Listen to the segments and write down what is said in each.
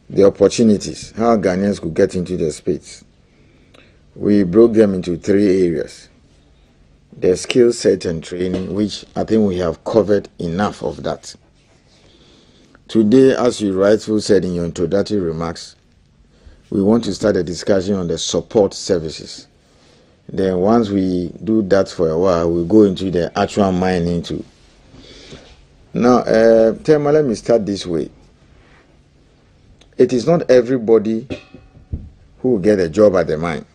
the opportunities, how Ghanaians could get into the space. We broke them into 3 areas. The skill set and training, which I think we have covered enough of that. Today, as you rightfully said in your introductory remarks, we want to start a discussion on the support services. Then once we do that for a while, we'll go into the actual mining too. Now, Tema, let me start this way. It is not everybody who will get a job at the mine.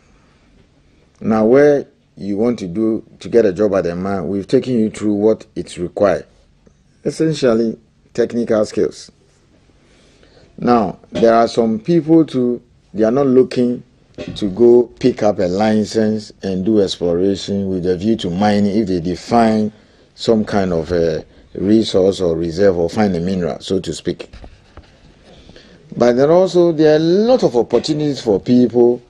Now, where you want to get a job at the mine, we've taken you through what it's required. Essentially, technical skills. Now, there are some people too, they are not looking to go pick up a license and do exploration with a view to mining if they define some kind of a resource or reserve or find a mineral, so to speak. But then also there are a lot of opportunities for people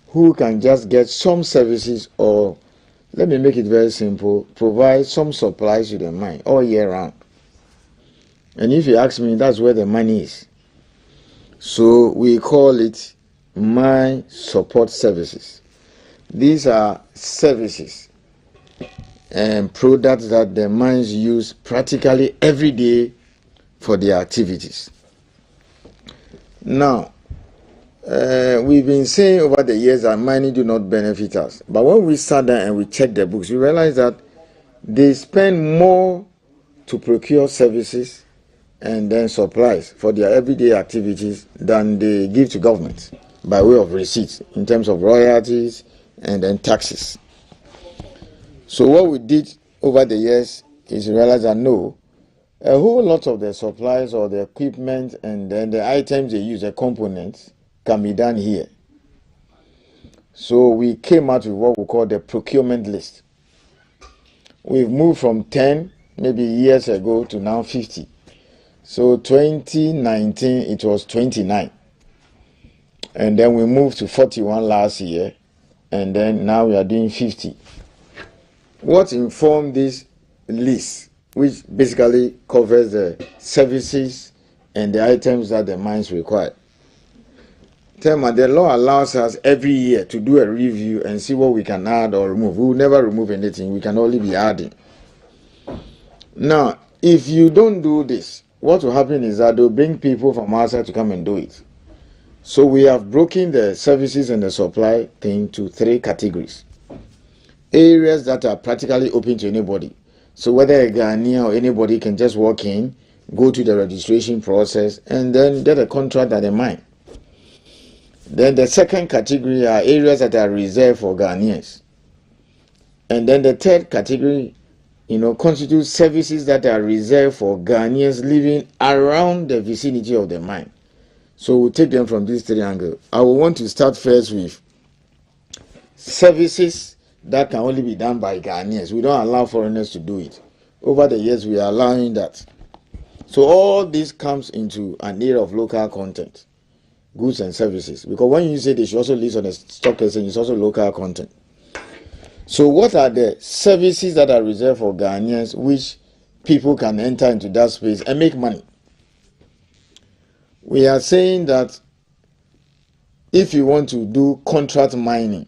who can just get some services, or let me make it very simple, provide some supplies to the mine all year round. And if you ask me, that's where the money is. So we call it mine support services. These are services and products that the mines use practically every day for their activities. Now, we've been saying over the years that mining do not benefit us. But when we sat down and we checked the books, we realized that they spend more to procure services and then supplies for their everyday activities than they give to government by way of receipts in terms of royalties and then taxes. So what we did over the years is realize that no, a whole lot of the supplies or the equipment and then the items they use, the components, can be done here. So we came out with what we call the procurement list. We've moved from 10 maybe years ago to now 50. So 2019 it was 29. And then we moved to 41 last year, and then now we are doing 50. What informed this list, which basically covers the services and the items that the mines require? Tema, the law allows us every year to do a review and see what we can add or remove. We will never remove anything. We can only be adding. Now, if you don't do this, what will happen is that they'll bring people from outside to come and do it. So we have broken the services and the supply thing to 3 categories. Areas that are practically open to anybody. So whether a Ghanaian or anybody can just walk in, go to the registration process, and then get a contract at the mine. Then the second category are areas that are reserved for Ghanaians. And then the third category, constitutes services that are reserved for Ghanaians living around the vicinity of the mine. So we'll take them from this 3 angles. I will want to start first with services that can only be done by Ghanaians. We don't allow foreigners to do it. Over the years, we are allowing that. So all this comes into an area of local content, goods and services. Because when you say they should also list on the stock exchange, it's also local content. So what are the services that are reserved for Ghanaians which people can enter into that space and make money? We are saying that if you want to do contract mining,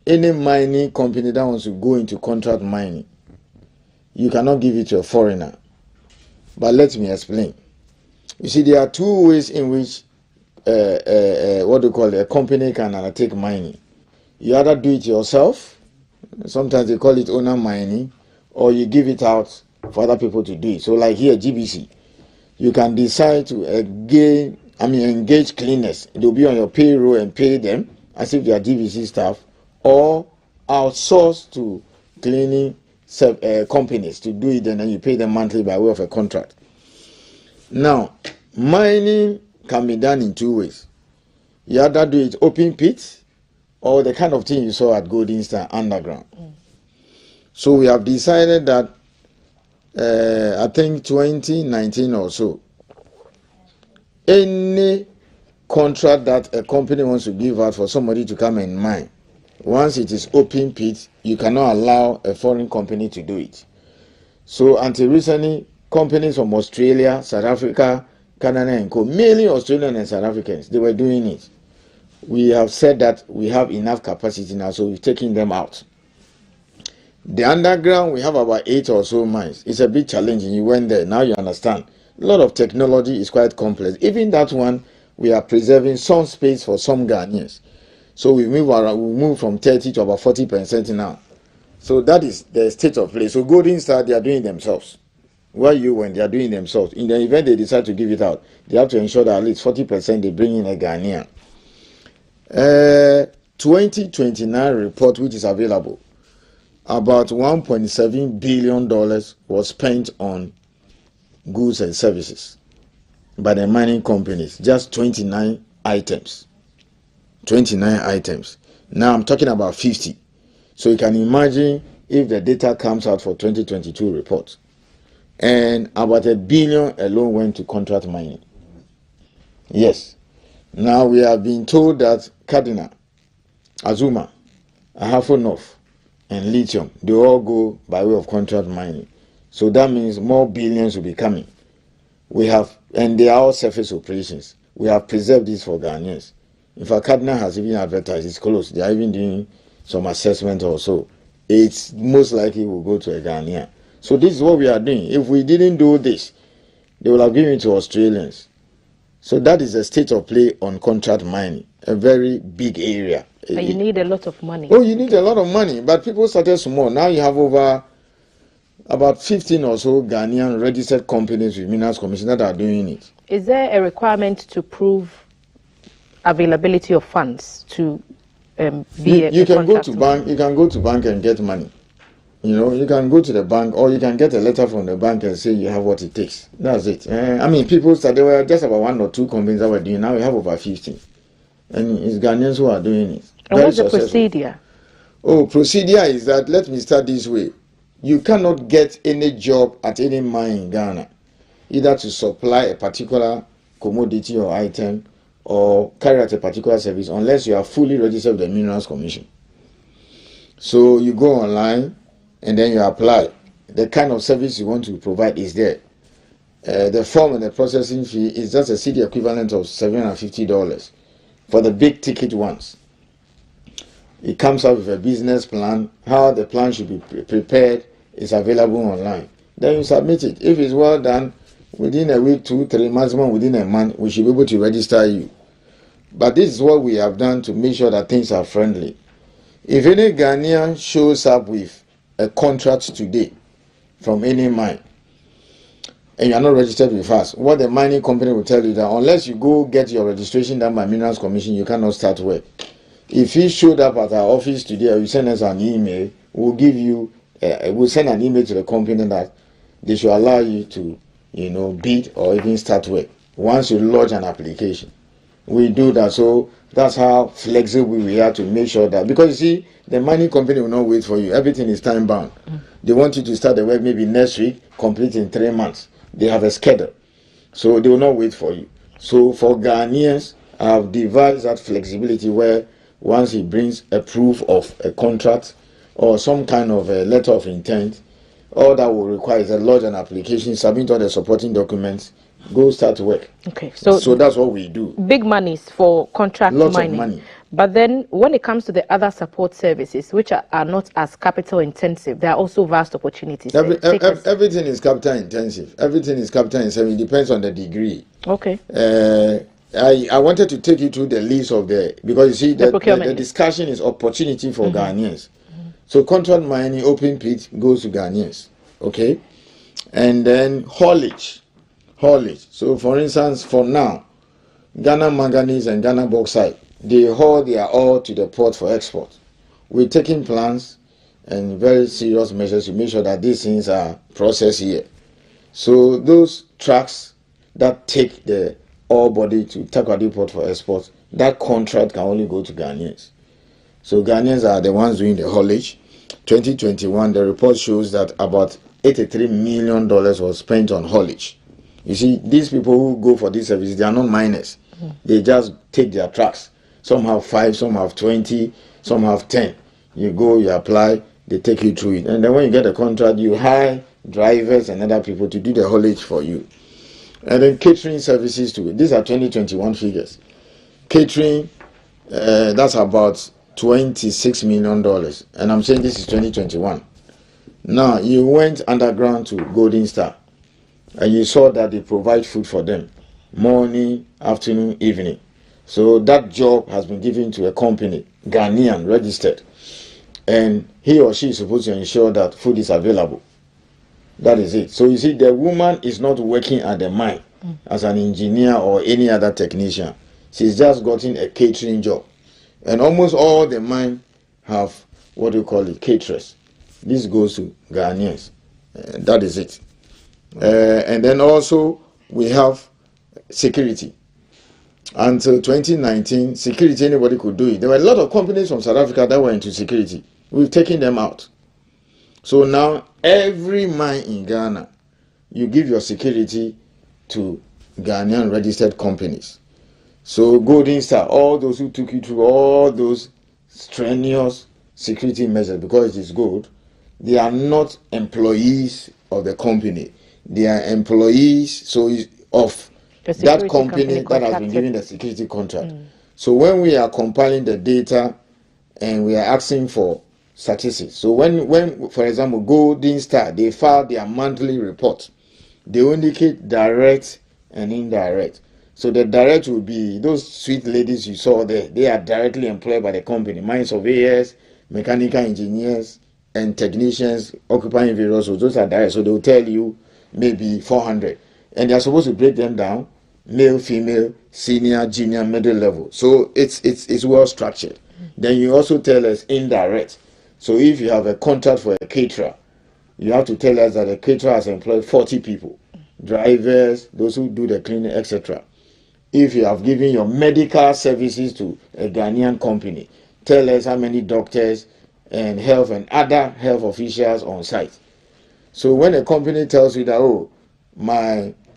any mining company that wants to go into contract mining, you cannot give it to a foreigner. But let me explain. You see, there are 2 ways in which a company can undertake mining. You either do it yourself, sometimes they call it owner mining, or you give it out for other people to do it. So like here, GBC, you can decide to engage cleaners. They'll be on your payroll and pay them as if they are GBC staff, or outsource to cleaning companies to do it, and then you pay them monthly by way of a contract. Now, mining can be done in 2 ways. You either do it open pit, or the kind of thing you saw at Golden Star underground. So we have decided that I think 2019 or so, any contract that a company wants to give out for somebody to come and mine, once it is open pit, you cannot allow a foreign company to do it. So until recently, companies from Australia, South Africa, Canada and Co. Mainly Australian and South Africans, they were doing it. We have said that we have enough capacity now, so we've taken them out. The underground, we have about 8 or so mines. It's a bit challenging. You went there, now you understand. A lot of technology is quite complex. Even that one, we are preserving some space for some Ghanaians. So we move from 30 to about 40% now. So that is the state of play. So Golden Star, they are doing themselves. Where you went, they are doing themselves. In the event they decide to give it out, they have to ensure that at least 40% they bring in a Ghanaian. 2029 report, which is available, about $1.7 billion was spent on goods and services by the mining companies. Just 29 items. 29 items. Now I'm talking about 50. So you can imagine if the data comes out for 2022 report. And about $1 billion alone went to contract mining. Yes. Now we have been told that Cardinal, Azuma, Ahafo North, and Lithium, they all go by way of contract mining. So that means more billions will be coming. We have, and they are all surface operations. We have preserved this for Ghanaians. In fact, Cardinal has even advertised it's close. They are even doing some assessment or so. It's most likely will go to a Ghanaian. So this is what we are doing. If we didn't do this, they will have given it to Australians. So that is the state of play on contract mining, a very big area. But you need a lot of money. Oh, you need a lot of money. But people started small. Now you have over about 15 or so Ghanaian registered companies with Minerals Commission that are doing it. Is there a requirement to prove availability of funds to be you can go to bank. You can go to bank and get money. You know, you can go to the bank, or you can get a letter from the bank and say you have what it takes. That's it. I mean, people started, there were just about 1 or 2 companies that were doing. Now we have over 15, and it's Ghanaians who are doing it. And what's the procedure? Oh, procedure is that, let me start this way. You cannot get any job at any mine in Ghana, either to supply a particular commodity or item or carry out a particular service, unless you are fully registered with the Minerals Commission. So you go online and then you apply. The kind of service you want to provide is there. The form and the processing fee is just a city equivalent of $750 for the big ticket ones. It comes up with a business plan. How the plan should be prepared is available online. Then you submit it. If it's well done, within a week, 2, 3, maximum within a month, we should be able to register you. But this is what we have done to make sure that things are friendly. If any Ghanaian shows up with a contract today from any mine, and you are not registered with us, what the mining company will tell you that unless you go get your registration done by Minerals Commission, you cannot start work. If he showed up at our office today, or you send us an email, we'll give you, we'll send an email to the company that they should allow you to, bid or even start work once you lodge an application. We do that. So that's how flexible we are to make sure that, because you see, the mining company will not wait for you. Everything is time bound. They want you to start the work maybe next week, complete in 3 months. They have a schedule. So they will not wait for you. So for Ghanaians, I have devised that flexibility where once he brings a proof of a contract or some kind of a letter of intent, all that will require is a lodge an application, submit all the supporting documents, go start work. Okay, so that's what we do. Big monies for contract Lots mining. of money. But then when it comes to the other support services, which are not as capital intensive, there are also vast opportunities. Everything is capital intensive. Everything is capital intensive. It depends on the degree. Okay. I wanted to take you through the list of because you see the discussion is opportunity for Ghanaians. So contract mining, open pit goes to Ghanaians. Okay. And then haulage. So for instance, for now, Ghana Manganese and Ghana Bauxite, they haul their ore to the port for export. We're taking plans and very serious measures to make sure that these things are processed here. So those trucks that take the ore body to Takoradi Port for export, that contract can only go to Ghanaians. So Ghanaians are the ones doing the haulage. 2021, the report shows that about $83 million was spent on haulage. You see, these people who go for this service, they are not miners. They just take their trucks. Some have 5, some have 20, some have 10. You go, you apply, they take you through it. And then when you get a contract, you hire drivers and other people to do the haulage for you. And then catering services too. These are 2021 figures. Catering, that's about $26 million. And I'm saying this is 2021. Now, you went underground to Golden Star and you saw that they provide food for them morning, afternoon, evening. So that job has been given to a company, Ghanaian, registered. And he or she is supposed to ensure that food is available. That is it. So you see, the woman is not working at the mine as an engineer or any other technician. She's just gotten a catering job. And almost all the mine have, what do you call it, caterers. This goes to Ghanaians. That is it. And then also we have security. Until 2019, security, anybody could do it. There were a lot of companies from South Africa that were into security. We've taken them out. So now every mine in Ghana, you give your security to Ghanaian registered companies. So Golden Star, all those who took you through all those strenuous security measures, because it is gold, they are not employees of the company. They are employees of that company that has been given the security contract. So when we are compiling the data and we are asking for statistics, so when for example Golden Star, they file their monthly report, they indicate direct and indirect. So the direct will be those sweet ladies you saw there. They are directly employed by the company, mine surveyors, mechanical engineers, and technicians occupying various roles. Those are direct. So they will tell you maybe 400, and they are supposed to break them down: male, female, senior, junior, middle level. So it's well structured. Then you also tell us indirect. So if you have a contract for a caterer, you have to tell us that the caterer has employed 40 people, drivers, those who do the cleaning, etc. If you have given your medical services to a Ghanaian company, tell us how many doctors and health and other health officials on site. So when a company tells you that, oh,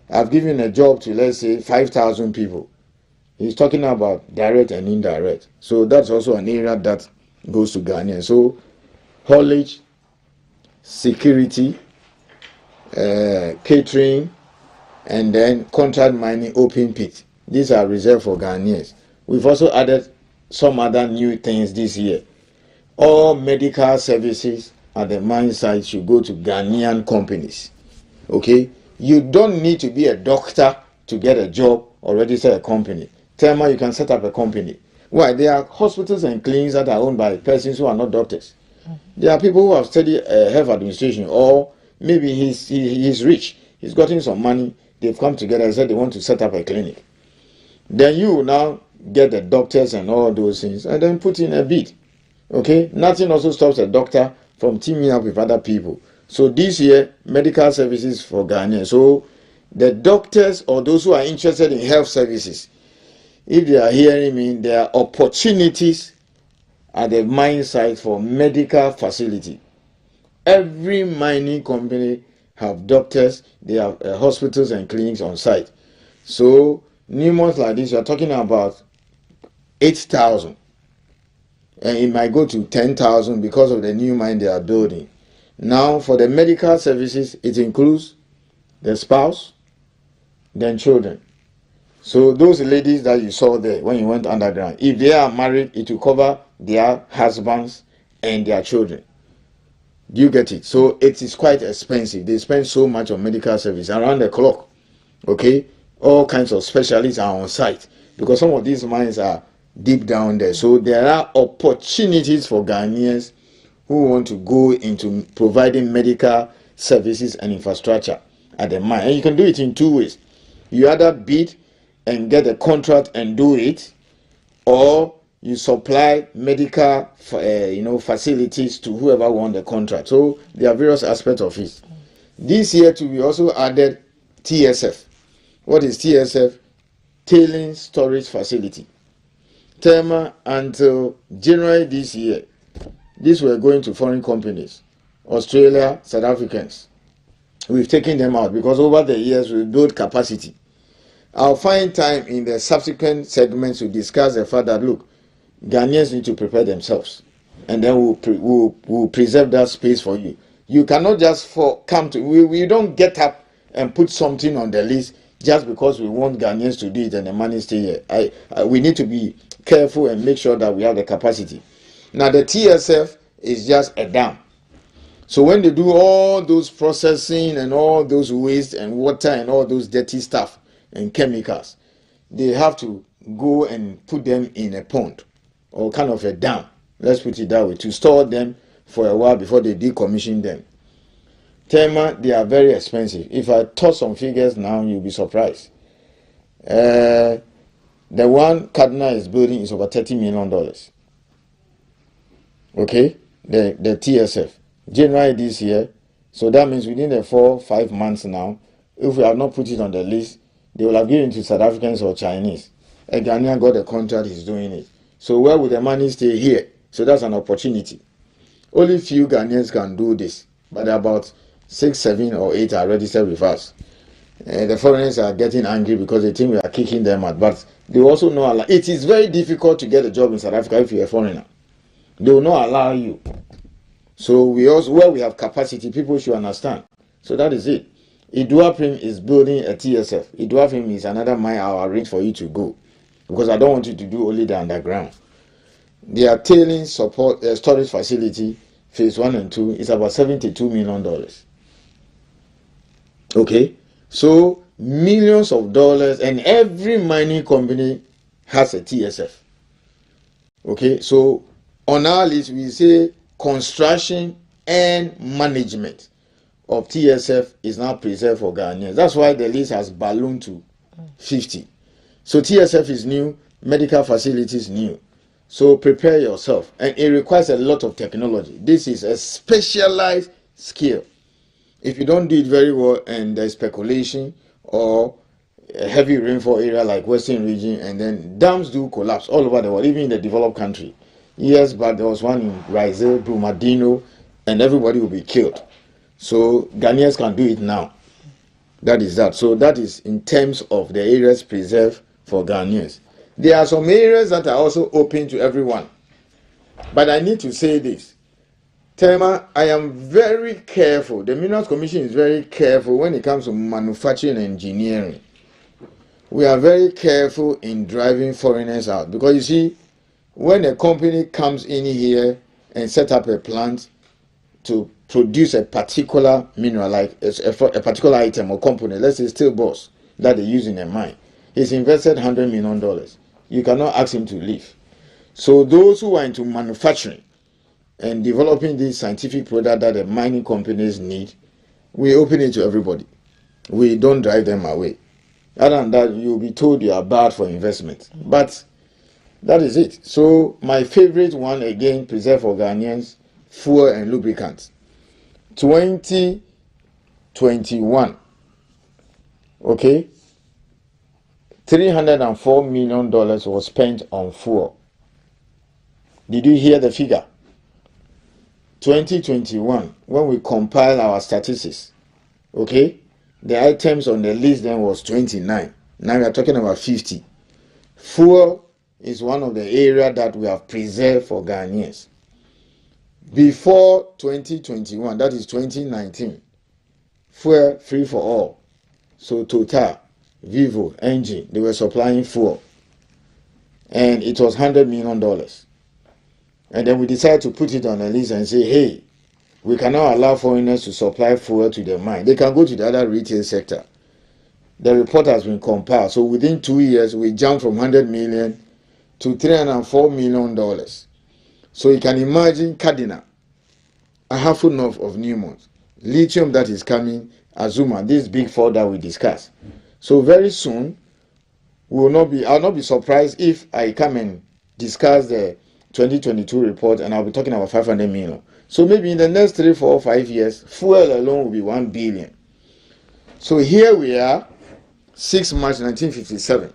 I've given a job to, let's say, 5,000 people, he's talking about direct and indirect. So that's also an area that goes to Ghanaians. So haulage, security, catering, and then contract mining, open pit. These are reserved for Ghanaians. We've also added some other new things this year. All medical services at the mine site should go to Ghanaian companies. Okay? You don't need to be a doctor to get a job or register a company. Thelma, you can set up a company. Why? There are hospitals and clinics that are owned by persons who are not doctors. There are people who have studied health administration, or maybe he's rich. He's gotten some money. They've come together and said they want to set up a clinic. Then you now get the doctors and all those things and then put in a bid. Okay? Nothing also stops a doctor from teaming up with other people. So this year, medical services for Ghana. So the doctors or those who are interested in health services, if they are hearing me, there are opportunities at the mine site for medical facility. Every mining company have doctors, they have hospitals and clinics on site. So new months like this, you are talking about 8,000. And it might go to 10,000 because of the new mine they are building. Now, for the medical services, it includes the spouse, then children. So those ladies that you saw there when you went underground, if they are married, it will cover their husbands and their children. Do you get it? So it is quite expensive. They spend so much on medical service around the clock. Okay? All kinds of specialists are on site because some of these mines are deep down there. So there are opportunities for Ghanaians who want to go into providing medical services and infrastructure at the mine. And you can do it in two ways. You either bid and get a contract and do it, or you supply medical facilities to whoever won the contract. So there are various aspects of it. This year too, we also added TSF. What is TSF? Tailing Storage Facility. Thelma, until January this year, these were going to foreign companies, Australia, South Africans. We've taken them out because over the years we built capacity. I'll find time in the subsequent segments to discuss the fact that, look, Ghanaians need to prepare themselves, and then we'll preserve that space for you. You cannot just we don't get up and put something on the list just because we want Ghanaians to do it and the money stay here. We need to be careful and make sure that we have the capacity. Now the TSF is just a dam. So when they do all those processing and all those waste and water and all those dirty stuff and chemicals, they have to go and put them in a pond or kind of a dam, let's put it that way, to store them for a while before they decommission them. Tema, they are very expensive. If I toss some figures now, you'll be surprised. The one Cardinal is building is over $30 million. Okay, the TSF. January this year, so that means within the 4-5 months now, if we have not put it on the list, they will have given it to South Africans or Chinese. A Ghanaian got a contract, he's doing it. So where would the money stay? Here. So that's an opportunity. Only few Ghanaians can do this, but about 6, 7, or 8 are registered with us. The foreigners are getting angry because they think we are kicking them out, but they also know it is very difficult to get a job in South Africa if you're a foreigner. They will not allow you. So we also, where we have capacity, people should understand. So that is it. Iduaprim is building a TSF. Iduaprim is another mile I'll arrange for you to go, because I don't want you to do only the underground. Their tailings support storage facility, phase 1 and 2, is about $72 million. Okay, so millions of dollars, and every mining company has a TSF. Okay, so on our list we say construction and management of TSF is now preserved for Ghanaians. That's why the list has ballooned to 50. So TSF is new, medical facilities new. So prepare yourself, and it requires a lot of technology. This is a specialized skill. If you don't do it very well and there's speculation or a heavy rainfall area like Western region, and then dams do collapse all over the world, even in the developed country. Yes, but there was one in Brazil, Brumadinho, and everybody will be killed. So Ghanaians can do it now. That is that. So that is in terms of the areas preserved for Ghanaians. There are some areas that are also open to everyone. But I need to say this. Tema, I am very careful. The Minerals Commission is very careful when it comes to manufacturing and engineering. We are very careful in driving foreigners out. Because you see, when a company comes in here and set up a plant to produce a particular mineral, like a particular item or component, let's say steel balls that they use in a mine, he's invested $100 million. You cannot ask him to leave. So those who are into manufacturing and developing these scientific products that the mining companies need, we open it to everybody. We don't drive them away. Other than that, you'll be told you are bad for investment. But that is it. So my favorite one, again, preserved for Ghanaians, fuel and lubricants. 2021, okay, $304 million was spent on fuel. Did you hear the figure? 2021, when we compile our statistics, okay, the items on the list then was 29. Now we are talking about 50. Fuel is one of the areas that we have preserved for Ghanaians. Before 2021, that is 2019, fuel free for all. So Total, Vivo, Engie, they were supplying fuel. And it was $100 million. And then we decided to put it on a list and say, hey, we cannot allow foreigners to supply fuel to the mine. They can go to the other retail sector. The report has been compiled. So within 2 years, we jumped from 100 million to $304 million. So you can imagine Cardinal, Ahafo North of Newmont, lithium that is coming, Azuma, this big four that we discussed. So very soon, I'll not be surprised if I come and discuss the 2022 report and I'll be talking about 500 million. So maybe in the next 3, 4, 5 years, fuel alone will be 1 billion. So here we are, 6 March 1957.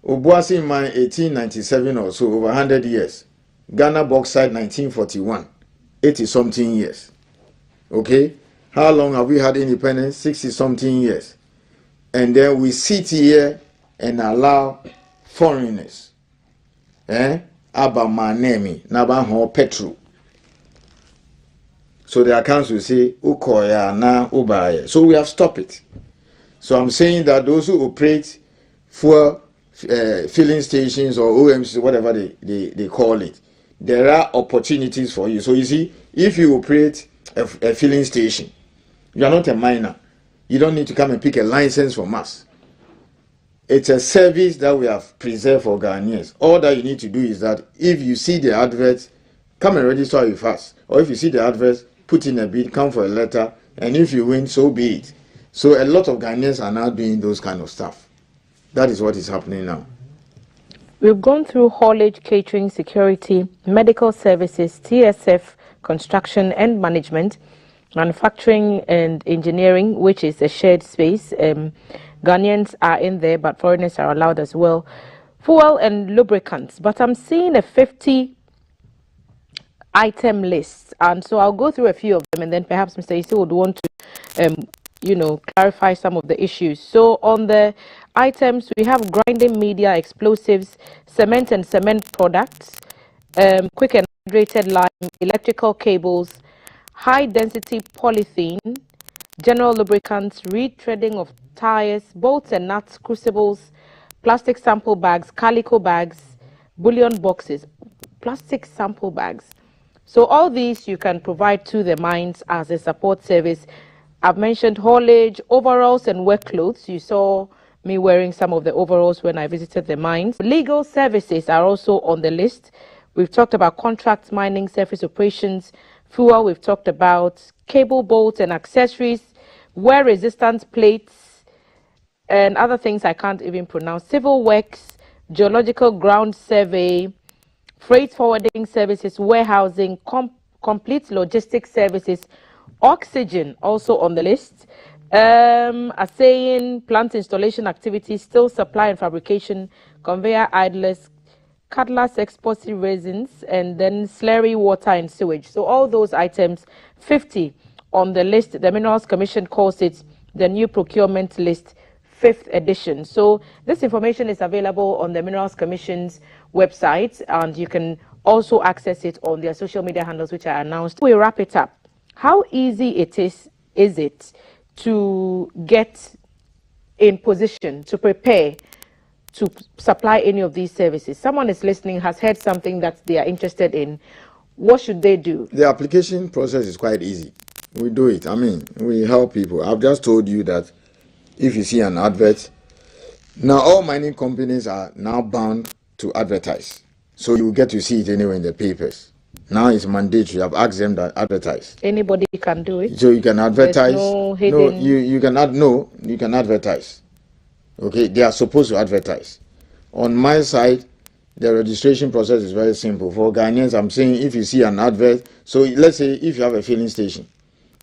Obuasi mine 1897 or so, over 100 years. Ghana bauxite 1941, 80 something years. Okay? How long have we had independence? 60 something years. And then we sit here and allow foreigners, Abamanemi, Nabaho Petro. So the accounts will say, Ukoya na Ubaya. So we have stopped it. So I'm saying that those who operate fuel filling stations or OMCs, whatever they call it, there are opportunities for you. So you see, if you operate a filling station, you are not a miner. You don't need to come and pick a license from us. It's a service that we have preserved for Ghanaians. All that you need to do is that if you see the adverts, come and register with us. Or if you see the adverts, put in a bid, come for a letter, and if you win, so be it. So a lot of Ghanaians are now doing those kind of stuff. That is what is happening now. We've gone through haulage, catering, security, medical services, TSF, construction and management, manufacturing and engineering, which is a shared space. Ghanaians are in there, but foreigners are allowed as well. Fuel and lubricants. But I'm seeing a 50-item list, and so I'll go through a few of them, and then perhaps Mr. Isi would want to, clarify some of the issues. So on the items, we have grinding media, explosives, cement and cement products, quick and hydrated lime, electrical cables, high-density polythene, general lubricants, retreading of tires, bolts and nuts, crucibles, plastic sample bags, calico bags, bullion boxes, plastic sample bags. So all these you can provide to the mines as a support service. I've mentioned haulage, overalls and work clothes. You saw me wearing some of the overalls when I visited the mines. Legal services are also on the list. We've talked about contract mining, surface operations, fuel. We've talked about cable bolts and accessories, wear resistant plates, and other things I can't even pronounce. Civil works, geological ground survey, freight forwarding services, warehousing, complete logistics services, oxygen also on the list. Assaying, plant installation activities, steel supply and fabrication, conveyor idlers, cutlass explosive resins, and then slurry water and sewage. So all those items, 50 on the list. The Minerals Commission calls it the new procurement list, 5th edition. So this information is available on the Minerals Commission's website, and you can also access it on their social media handles, which are announced. We wrap it up. How easy is it to get in position, to prepare to supply any of these services? Someone is listening, has heard something that they are interested in. What should they do? The application process is quite easy. We do it. I mean, we help people. I've just told you that if you see an advert, now all mining companies are now bound to advertise. So you get to see it anywhere in the papers. Now it's mandatory. I've asked them to advertise. Anybody can do it. So you can advertise. No hidden. You can advertise. Okay, they are supposed to advertise. On my side, the registration process is very simple. For Ghanaians, I'm saying if you see an advert, so let's say if you have a filling station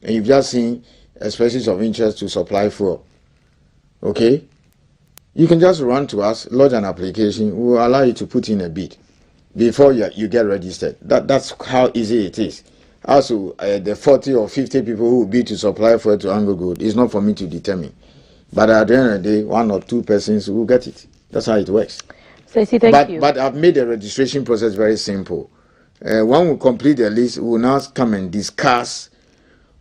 and you've just seen a species of interest to supply fuel, okay, you can just run to us, lodge an application. We will allow you to put in a bid before you get registered. That's how easy it is. Also, the 40 or 50 people who will bid to supply fuel to Anglo Gold is not for me to determine. But at the end of the day, 1 or 2 persons will get it. That's how it works. So, thank you. But I've made the registration process very simple. When we complete the list, we will now come and discuss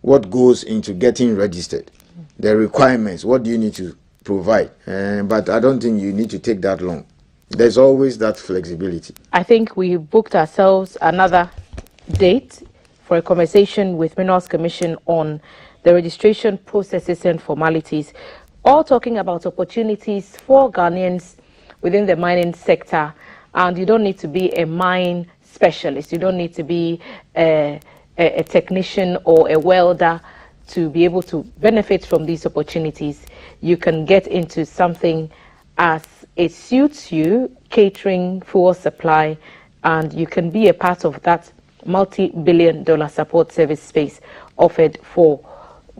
what goes into getting registered, the requirements, what do you need to provide. But I don't think you need to take that long. There's always that flexibility. I think we booked ourselves another date for a conversation with Minerals Commission on the registration processes and formalities, all talking about opportunities for Ghanaians within the mining sector. And you don't need to be a mine specialist. You don't need to be a technician or a welder to be able to benefit from these opportunities. You can get into something as it suits you, catering, fuel supply, and you can be a part of that multi-billion-dollar support service space offered for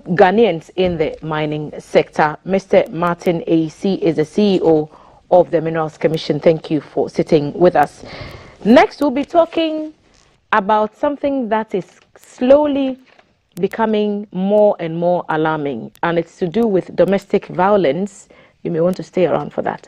Ghanaians in the mining sector. Mr. Martin A.C. is the CEO of the Minerals Commission. Thank you for sitting with us. Next, we'll be talking about something that is slowly becoming more and more alarming, and it's to do with domestic violence. You may want to stay around for that.